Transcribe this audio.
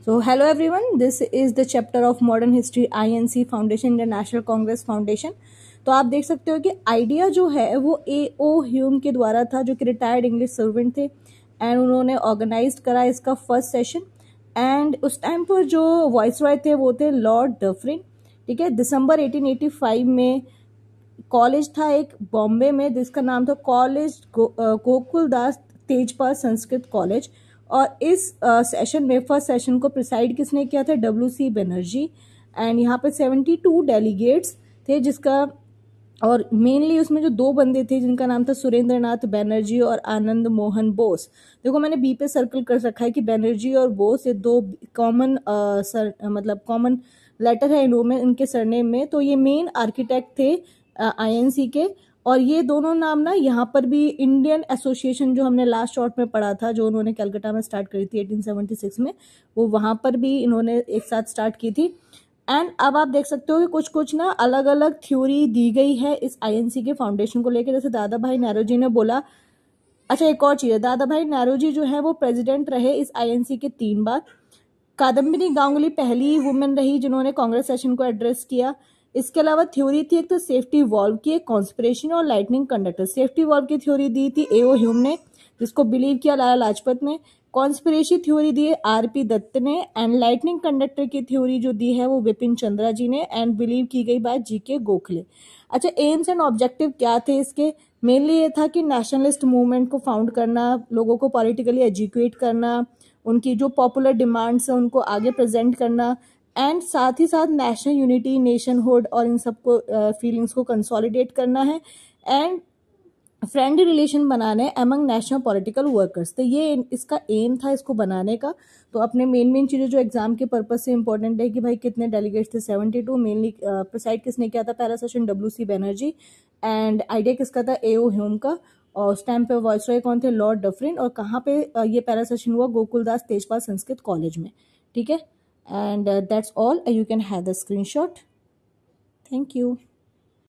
So hello everyone, this is the chapter of modern history INC foundation Indian national Congress foundation. तो आप देख सकते हो कि आइडिया जो है वो A.O. ह्यूम के द्वारा था, जो कि रिटायर्ड इंग्लिश सर्वेंट थे, एंड उन्होंने ऑर्गेनाइज करा इसका फर्स्ट सेशन। एंड उस टाइम पर जो वॉइस रॉय थे वो थे लॉर्ड डफरिन। ठीक है, दिसंबर 1885 में कॉलेज था एक बॉम्बे में जिसका नाम था कॉलेज गोकुलदास तेजपाल संस्कृत कॉलेज। और इस सेशन में फर्स्ट सेशन को प्रिसाइड किसने किया था? W.C. बनर्जी। एंड यहाँ पे 72 डेलीगेट्स थे, जिसका और मेनली उसमें जो दो बंदे थे जिनका नाम था सुरेंद्र नाथ बनर्जी और आनंद मोहन बोस। देखो मैंने बी पे सर्कल कर रखा है कि बनर्जी और बोस ये दो कॉमन मतलब कॉमन लेटर है इनमें, इनके सरनेम में। तो ये मेन आर्किटेक्ट थे INC के। और ये दोनों नाम ना यहाँ पर भी इंडियन एसोसिएशन जो हमने लास्ट शॉर्ट में पढ़ा था, जो उन्होंने कलकत्ता में स्टार्ट करी थी 1876 में, वो वहां पर भी इन्होंने एक साथ स्टार्ट की थी। एंड अब आप देख सकते हो कि कुछ कुछ ना अलग अलग थ्योरी दी गई है इस INC के फाउंडेशन को लेकर। जैसे दादा भाई नौरोजी ने बोला। अच्छा, एक और चीज है, दादा भाई नौरोजी जो है वो प्रेसिडेंट रहे इस INC के 3 बार। कादम्बिनी गांगुली पहली वुमेन रही जिन्होंने कांग्रेस सेशन को एड्रेस किया। इसके अलावा थ्योरी थी एक तो सेफ्टी वॉल्व की, एक कॉन्स्पिरेशन और लाइटनिंग कंडक्टर। सेफ्टी वॉल्व की थ्योरी दी थी A.O. ह्यूम ने, जिसको बिलीव किया लाला लाजपत ने। कॉन्स्पिरेसी थ्योरी दी है R.P. दत्त ने। एंड लाइटनिंग कंडक्टर की थ्योरी जो दी है वो विपिन चंद्रा जी ने, एंड बिलीव की गई बाय G.K. गोखले। अच्छा, एम्स एंड ऑब्जेक्टिव क्या थे इसके? मेनली ये था कि नेशनलिस्ट मूवमेंट को फाउंड करना, लोगों को पॉलिटिकली एजुकेट करना, उनकी जो पॉपुलर डिमांड्स है उनको आगे प्रेजेंट करना, एंड साथ ही साथ नेशनल यूनिटी, नेशनहुड और इन सबको फीलिंग्स को कंसोलिडेट करना है, एंड फ्रेंडली रिलेशन बनाने अमंग नेशनल पॉलिटिकल वर्कर्स। तो ये इसका एम था इसको बनाने का। तो अपने मेन चीज़ें जो एग्जाम के पर्पज से इंपॉर्टेंट है कि भाई कितने डेलीगेट्स थे? 72। मेनली प्रिसाइड किसने किया था para session? W.C. Banerjee. And idea किसका था? A.O. ह्यूम का। और उस टाइम पे वॉइसरॉय कौन थे? Lord Dufferin. और कहाँ पे ये पैरा सेशन हुआ? गोकुलदास तेजपाल संस्कृत कॉलेज में। ठीक है, and that's all. You can have the screenshot. Thank you.